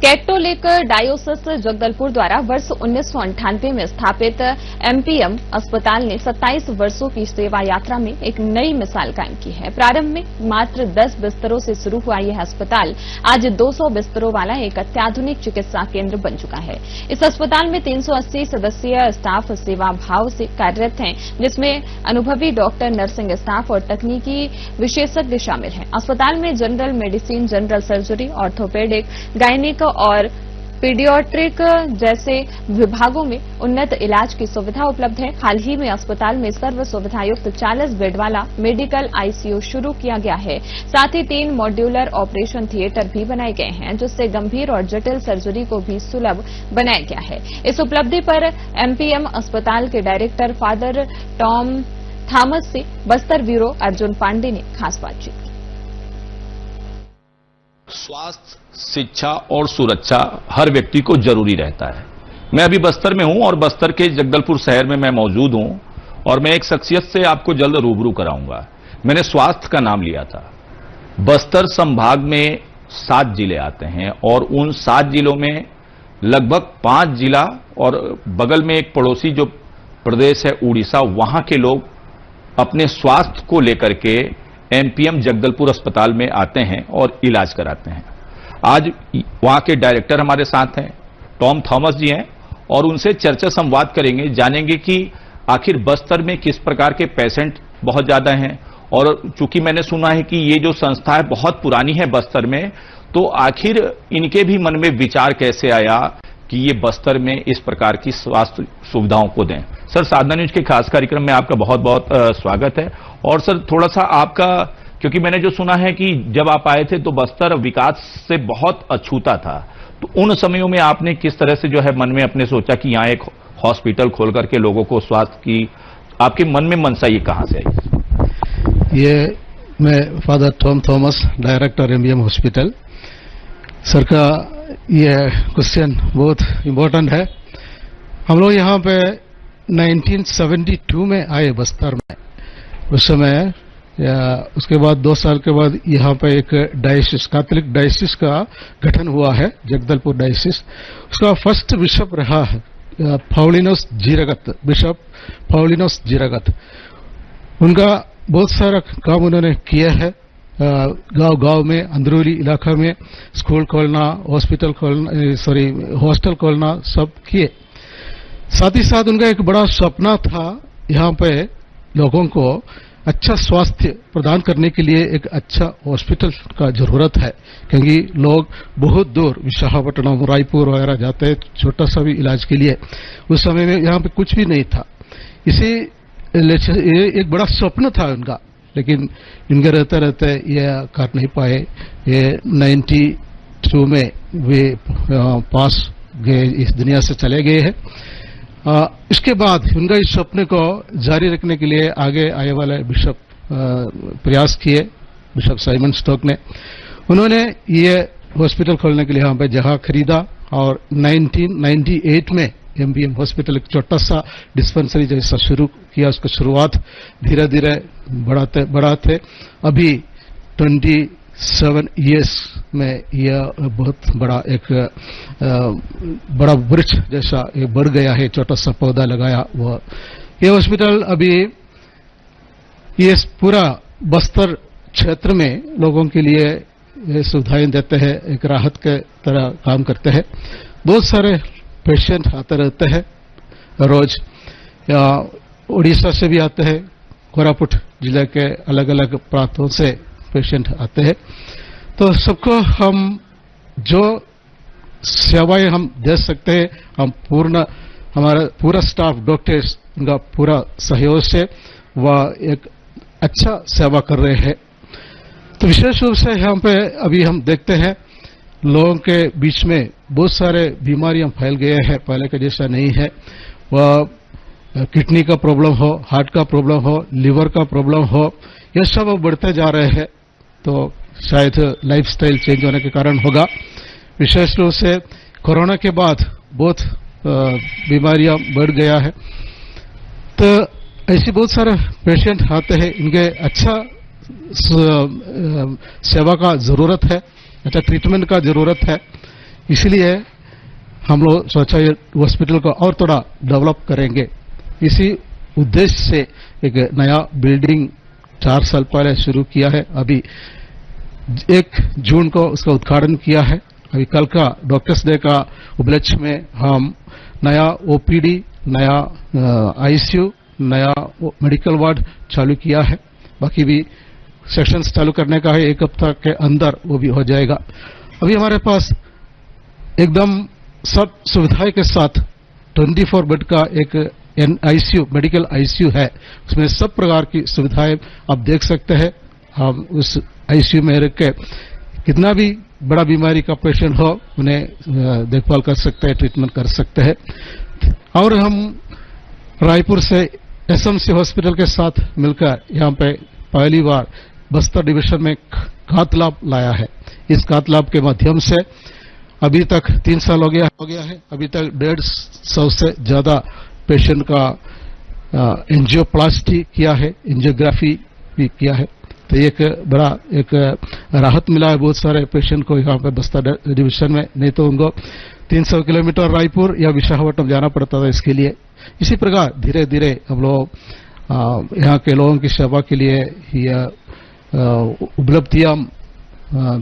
Catholic डायोसिस Jagdalpur द्वारा वर्ष 1998 में स्थापित एमपीएम अस्पताल ने 27 वर्षों की सेवा यात्रा में एक नई मिसाल कायम की है। प्रारंभ में मात्र 10 बिस्तरों से शुरू हुआ यह अस्पताल आज 200 बिस्तरों वाला एक अत्याधुनिक चिकित्सा केंद्र बन चुका है। इस अस्पताल में 380 सदस्यीय स्टाफ सेवा भाव से कार्यरत हैं, जिसमें अनुभवी डॉक्टर, नर्सिंग स्टाफ और तकनीकी विशेषज्ञ शामिल हैं। अस्पताल में general medicine, general surgery, orthopaedic, gynaec और पीडियाट्रिक जैसे विभागों में उन्नत इलाज की सुविधा उपलब्ध है। हाल ही में अस्पताल में सर्व सुविधायुक्त 40 बेड वाला मेडिकल आईसीयू शुरू किया गया है। साथ ही 3 मॉड्यूलर ऑपरेशन थिएटर भी बनाए गए हैं, जिससे गंभीर और जटिल सर्जरी को भी सुलभ बनाया गया है। इस उपलब्धि पर एमपीएम अस्पताल के डायरेक्टर फादर टॉम थॉमस से बस्तर ब्यूरो अर्जुन पांडे ने खास बातचीत की। स्वास्थ्य, शिक्षा और सुरक्षा हर व्यक्ति को जरूरी रहता है। मैं अभी बस्तर में हूं और बस्तर के जगदलपुर शहर में मैं मौजूद हूं और मैं एक शख्सियत से आपको जल्द रूबरू कराऊंगा। मैंने स्वास्थ्य का नाम लिया था। बस्तर संभाग में 7 जिले आते हैं और उन 7 जिलों में लगभग 5 जिला और बगल में एक पड़ोसी जो प्रदेश है उड़ीसा, वहां के लोग अपने स्वास्थ्य को लेकर के एमपीएम जगदलपुर अस्पताल में आते हैं और इलाज कराते हैं। आज वहां के डायरेक्टर हमारे साथ हैं, टॉम थॉमस जी हैं, और उनसे चर्चा संवाद करेंगे, जानेंगे कि आखिर बस्तर में किस प्रकार के पेशेंट बहुत ज्यादा हैं। और चूंकि मैंने सुना है कि ये जो संस्था है बहुत पुरानी है बस्तर में, तो आखिर इनके भी मन में विचार कैसे आया कि ये बस्तर में इस प्रकार की स्वास्थ्य सुविधाओं को दें। सर, साधना न्यूज के खास कार्यक्रम में आपका बहुत बहुत स्वागत है। और सर, थोड़ा सा आपका, क्योंकि मैंने जो सुना है कि जब आप आए थे तो बस्तर विकास से बहुत अछूता था, तो उन समयों में आपने किस तरह से जो है मन में अपने सोचा कि यहाँ एक हॉस्पिटल खोल करके लोगों को स्वास्थ्य की, आपके मन में मनसा ये कहां से आई? ये मैं father Tom Thomas, director MPM hospital. Sir का ये क्वेश्चन बहुत इम्पोर्टेंट है। हम लोग यहाँ पे 1972 में आए बस्तर में। उस समय उसके बाद 2 साल के बाद यहाँ पे एक डायोसिस, कैथोलिक डायोसिस का गठन हुआ है, जगदलपुर डायोसिस। उसका फर्स्ट बिशप रहा है पौलिनोस जीरागत, बिशप पौलिनोस जीरागत। उनका बहुत सारा काम उन्होंने किया है। गांव गांव में, अंदरूनी इलाका में स्कूल खोलना, हॉस्पिटल खोलना, हॉस्टल खोलना, सब किए। साथ ही साथ उनका एक बड़ा सपना था, यहाँ पे लोगों को अच्छा स्वास्थ्य प्रदान करने के लिए एक अच्छा हॉस्पिटल का जरूरत है, क्योंकि लोग बहुत दूर विशाखापट्टनम, रायपुर वगैरह जाते हैं छोटा सा भी इलाज के लिए। उस समय में यहाँ पे कुछ भी नहीं था। इसी एक बड़ा स्वप्न था उनका, लेकिन इनके रहते रहते ये कर नहीं पाए। ये 92 में वे पास गए, इस दुनिया से चले गए हैं। इसके बाद उनका इस सपने को जारी रखने के लिए आगे आए वाले बिशप प्रयास किए, बिशप साइमन स्टोक ने। उन्होंने ये हॉस्पिटल खोलने के लिए यहाँ पे जगह खरीदा और 1998 में एमपीएम हॉस्पिटल एक छोटा सा डिस्पेंसरी जैसा शुरू किया। उसकी शुरुआत धीरे धीरे बढ़ाते अभी 27 इयर्स में यह बहुत बड़ा एक बड़ा वृक्ष जैसा ये बढ़ गया है, छोटा सा पौधा लगाया वो। ये हॉस्पिटल अभी ये पूरा बस्तर क्षेत्र में लोगों के लिए सुविधाएं देते हैं, एक राहत के तरह काम करते हैं। बहुत सारे पेशेंट आते रहते हैं रोज, या उड़ीसा से भी आते हैं, कोरापुट जिले के अलग अलग प्रांतों से पेशेंट आते हैं। तो सबको हम जो सेवाएं हम दे सकते हैं, हम हमारा पूरा स्टाफ, डॉक्टर्स, उनका पूरा सहयोग से वह एक अच्छा सेवा कर रहे हैं। तो विशेष रूप से यहाँ पे अभी हम देखते हैं लोगों के बीच में बहुत सारे बीमारियां फैल गए हैं, पहले के जैसा नहीं है। वह किडनी का प्रॉब्लम हो, हार्ट का प्रॉब्लम हो, लिवर का प्रॉब्लम हो, यह सब बढ़ते जा रहे हैं। तो शायद लाइफस्टाइल चेंज होने के कारण होगा। विशेष रूप से कोरोना के बाद बहुत बीमारियां बढ़ गया है। तो ऐसे बहुत सारे पेशेंट आते हैं, इनके अच्छा सेवा का जरूरत है, अच्छा ट्रीटमेंट का जरूरत है। इसलिए हम लोग सोचा ये हॉस्पिटल को और थोड़ा डेवलप करेंगे। इसी उद्देश्य से एक नया बिल्डिंग 4 साल पहले शुरू किया है। अभी 1 जून को उसका उद्घाटन किया है। अभी कल का डॉक्टर्स डे का उपलक्ष्य में हम नया ओपीडी, नया आईसीयू, नया मेडिकल वार्ड चालू किया है। बाकी भी सेक्शंस चालू करने का है, 1 हफ्ता के अंदर वो भी हो जाएगा। अभी हमारे पास एकदम सब सुविधाएं के साथ 24 बेड का एक आईसीयू, मेडिकल आईसीयू है। उसमें सब प्रकार की सुविधाएं आप देख सकते हैं। हम उस आईसीयू में रख के कितना भी बड़ा बीमारी का पेशेंट हो उन्हें देखभाल कर सकते हैं, ट्रीटमेंट कर सकते हैं। और हम रायपुर से एसएमसी हॉस्पिटल के साथ मिलकर यहाँ पे पहली बार बस्तर डिवीजन में काथ लैब लाया है। इस काथ लैब के माध्यम से अभी तक 3 साल हो गया है। अभी तक 150 से ज्यादा पेशेंट का एंजियोप्लास्टी किया है, एंजियोग्राफी भी किया है। तो एक बड़ा एक राहत मिला है बहुत सारे पेशेंट को यहाँ पे बस्तर डिवीजन में। नहीं तो उनको 300 किलोमीटर रायपुर या विशाखापट्टनम जाना पड़ता था इसके लिए। इसी प्रकार धीरे धीरे हम लोग यहाँ के लोगों की सेवा के लिए यह उपलब्धियां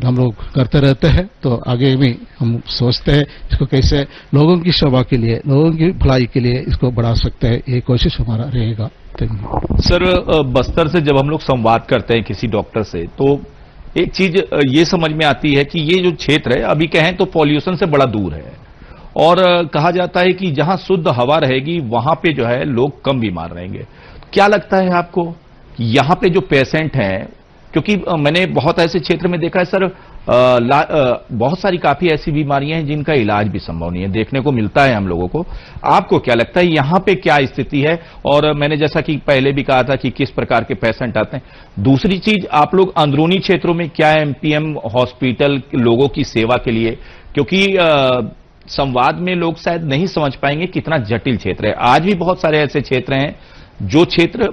हम लोग करते रहते हैं। तो आगे भी हम सोचते हैं इसको कैसे लोगों की सेवा के लिए, लोगों की भलाई के लिए इसको बढ़ा सकते हैं। ये कोशिश हमारा रहेगा। सर, बस्तर से जब हम लोग संवाद करते हैं किसी डॉक्टर से तो एक चीज ये समझ में आती है कि ये जो क्षेत्र है अभी कहें तो पॉल्यूशन से बड़ा दूर है और कहा जाता है कि जहां शुद्ध हवा रहेगी वहां पे जो है लोग कम बीमार रहेंगे। क्या लगता है आपको यहां पे जो पेशेंट हैं, क्योंकि मैंने बहुत ऐसे क्षेत्र में देखा है सर, बहुत सारी काफी ऐसी बीमारियां हैं जिनका इलाज भी संभव नहीं है, देखने को मिलता है हम लोगों को। आपको क्या लगता है यहां पे क्या स्थिति है? और मैंने जैसा कि पहले भी कहा था कि किस प्रकार के पेशेंट आते हैं। दूसरी चीज, आप लोग अंदरूनी क्षेत्रों में क्या एमपीएम हॉस्पिटल लोगों की सेवा के लिए, क्योंकि संवाद में लोग शायद नहीं समझ पाएंगे कितना जटिल क्षेत्र है। आज भी बहुत सारे ऐसे क्षेत्र हैं जो क्षेत्र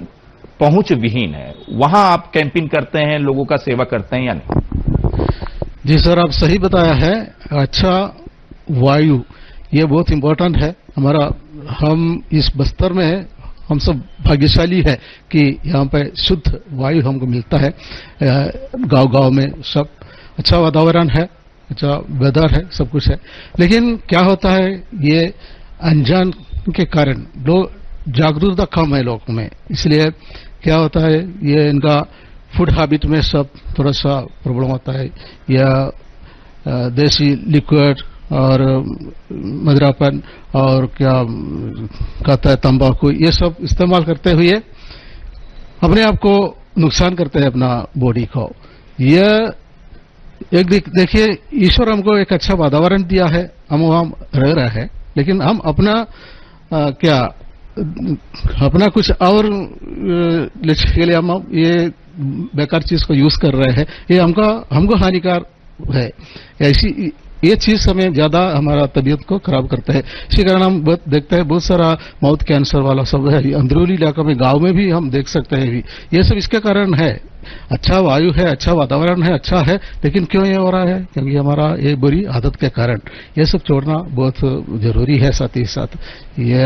पहुंच विहीन है, वहां आप कैंपिंग करते हैं, लोगों का सेवा करते हैं या नहीं? जी सर, आप सही बताया है। अच्छा वायु ये बहुत इंपॉर्टेंट है हमारा। हम इस बस्तर में हम सब भाग्यशाली है कि यहाँ पे शुद्ध वायु हमको मिलता है। गांव-गांव में सब अच्छा वातावरण है, अच्छा वेदर है, सब कुछ है। लेकिन क्या होता है, ये अनजान के कारण लोग जागरूकता कम है लोगों में। इसलिए क्या होता है, ये इनका फूड हैबिट में सब थोड़ा सा प्रॉब्लम होता है। या देसी लिक्विड और मदिरापन और क्या कहता है तंबाकू, ये सब इस्तेमाल करते हुए अपने आप को नुकसान करते हैं, अपना बॉडी को। ये एक देखिए, ईश्वर हमको एक अच्छा वातावरण दिया है, हम वहां रह रहे हैं, लेकिन हम अपना अपना कुछ और के लिए हम ये बेकार चीज को यूज कर रहे हैं। ये हमको हानिकार है। ऐसी ये चीज हमें ज्यादा हमारा तबीयत को खराब करता है। इसी कारण हम देखते हैं बहुत सारा माउथ कैंसर वाला सब है अंदरूनी इलाका में, गांव में भी हम देख सकते हैं भी। ये सब इसके कारण है। अच्छा वायु है, अच्छा वातावरण है, अच्छा है, लेकिन क्यों ये हो रहा है? क्योंकि हमारा ये बुरी आदत के कारण। ये सब छोड़ना बहुत जरूरी है। साथ ही साथ ये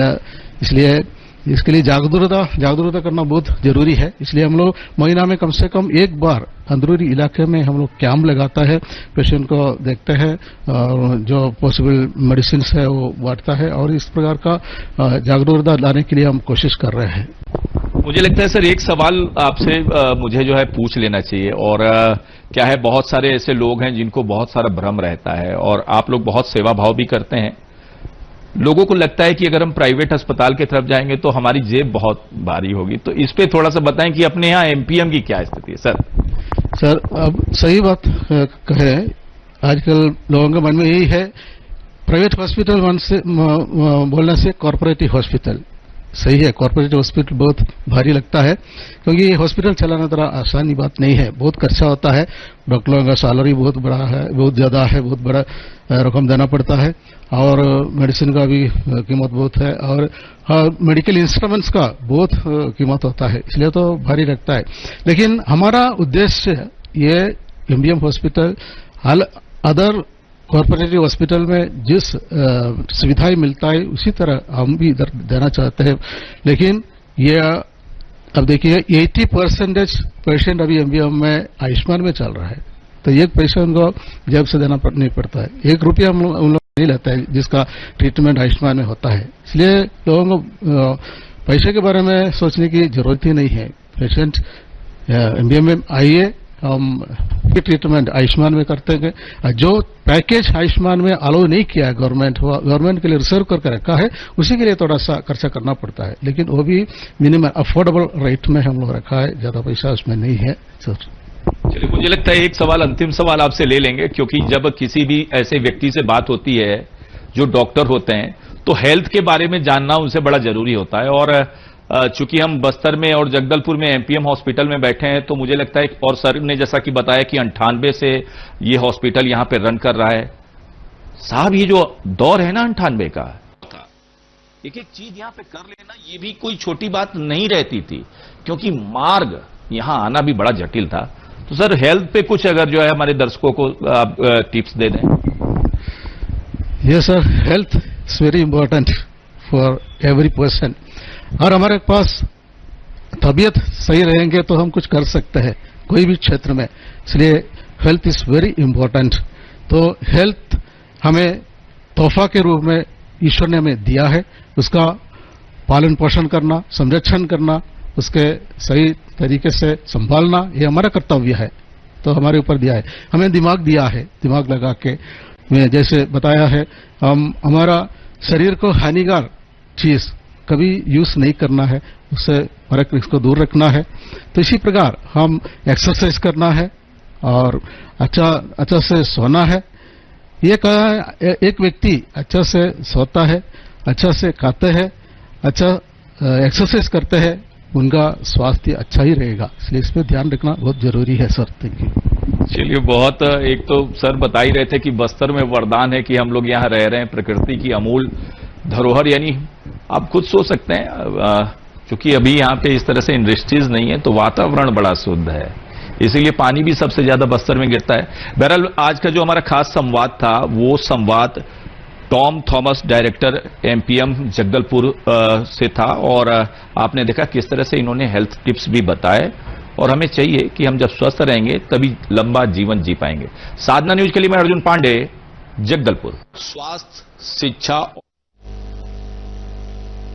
इसलिए इसके लिए जागरूकता करना बहुत जरूरी है। इसलिए हम लोग महीना में कम से कम एक बार अंदरूनी इलाके में हम लोग कैंप लगाता है, पेशेंट को देखते हैं और जो पॉसिबल मेडिसिन है वो बांटता है, और इस प्रकार का जागरूकता लाने के लिए हम कोशिश कर रहे हैं। मुझे लगता है सर, एक सवाल आपसे मुझे जो है पूछ लेना चाहिए। और क्या है, बहुत सारे ऐसे लोग हैं जिनको बहुत सारा भ्रम रहता है और आप लोग बहुत सेवा भाव भी करते हैं। लोगों को लगता है कि अगर हम प्राइवेट अस्पताल की तरफ जाएंगे तो हमारी जेब बहुत भारी होगी, तो इस पे थोड़ा सा बताएं कि अपने यहाँ एमपीएम की क्या स्थिति है सर? अब सही बात कहे, आजकल लोगों के मन में यही है, प्राइवेट हॉस्पिटल बोलने से कॉर्पोरेटिव हॉस्पिटल सही है। कॉर्पोरेट हॉस्पिटल बहुत भारी लगता है, क्योंकि ये हॉस्पिटल चलाना तरह आसानी बात नहीं है। बहुत खर्चा होता है, डॉक्टरों का सैलरी बहुत बड़ा है, बहुत ज्यादा है, बहुत बड़ा रकम देना पड़ता है, और मेडिसिन का भी कीमत बहुत है, और मेडिकल इंस्ट्रूमेंट्स का बहुत कीमत होता है, इसलिए तो भारी लगता है। लेकिन हमारा उद्देश्य ये MBM hospital other corporative hospital में जिस सुविधाएं मिलता है उसी तरह हम भी इधर देना चाहते हैं। लेकिन ये अब देखिए 80% पेशेंट अभी एमबीएम में आयुष्मान में चल रहा है, तो एक पैसा उनको जेब से देना नहीं पड़ता है, 1 रुपया उन लोग नहीं लेता है जिसका ट्रीटमेंट आयुष्मान में होता है। इसलिए लोगों को पैसे के बारे में सोचने की जरूरत ही नहीं है। पेशेंट एमबीएम में आइए, हम ट्रीटमेंट आयुष्मान में करते हैं। जो पैकेज आयुष्मान में अलाउ नहीं किया है गवर्नमेंट के लिए रिजर्व करके रखा है, उसी के लिए थोड़ा सा खर्चा करना पड़ता है, लेकिन वो भी मिनिमम अफोर्डेबल रेट में हम लोग रखा है, ज्यादा पैसा उसमें नहीं है सर। चलिए, मुझे लगता है एक सवाल, अंतिम सवाल आपसे ले लेंगे, क्योंकि जब किसी भी ऐसे व्यक्ति से बात होती है जो डॉक्टर होते हैं, तो हेल्थ के बारे में जानना उनसे बड़ा जरूरी होता है। और चूंकि हम बस्तर में और जगदलपुर में एमपीएम हॉस्पिटल में बैठे हैं, तो मुझे लगता है, और सर ने जैसा कि बताया कि 98 से ये हॉस्पिटल यहां पे रन कर रहा है। साहब, ये जो दौर है ना 98 का, एक एक चीज यहां पे कर लेना, ये भी कोई छोटी बात नहीं रहती थी, क्योंकि मार्ग यहां आना भी बड़ा जटिल था। तो सर, हेल्थ पे कुछ अगर जो है हमारे दर्शकों को आप टिप्स दे दें। ये sir, health is very important for every person, और हमारे पास तबीयत सही रहेंगे तो हम कुछ कर सकते हैं कोई भी क्षेत्र में, इसलिए हेल्थ इज वेरी इंपॉर्टेंट। तो हेल्थ हमें तोहफा के रूप में ईश्वर ने हमें दिया है, उसका पालन पोषण करना, संरक्षण करना, उसके सही तरीके से संभालना, ये हमारा कर्तव्य है। तो हमारे ऊपर दिया है, हमें दिमाग दिया है, दिमाग लगा के मैं जैसे बताया है, हम हमारा शरीर को हानिकारक चीज कभी यूज नहीं करना है, उससे फर्क इसको दूर रखना है। तो इसी प्रकार हम एक्सरसाइज करना है और अच्छा से सोना है। ये कहा है, एक व्यक्ति अच्छा से सोता है, अच्छा से खाते हैं, अच्छा एक्सरसाइज करते हैं, उनका स्वास्थ्य अच्छा ही रहेगा, इसलिए इस पर ध्यान रखना बहुत जरूरी है सर। Thank you. चलिए, बहुत, एक तो सर बता ही रहे थे कि बस्तर में वरदान है कि हम लोग यहाँ रह रहे हैं, प्रकृति की अमूल धरोहर, यानी आप खुद सोच सकते हैं, क्योंकि अभी यहाँ पे इस तरह से इंडस्ट्रीज नहीं है, तो वातावरण बड़ा शुद्ध है, इसीलिए पानी भी सबसे ज्यादा बस्तर में गिरता है। बहरहाल, आज का जो हमारा खास संवाद था, वो संवाद Tom Thomas, director MPM Jagdalpur से था, और आपने देखा किस तरह से इन्होंने हेल्थ टिप्स भी बताए, और हमें चाहिए कि हम जब स्वस्थ रहेंगे तभी लंबा जीवन जी पाएंगे। साधना न्यूज के लिए मैं अर्जुन पांडे, जगदलपुर। स्वास्थ्य, शिक्षा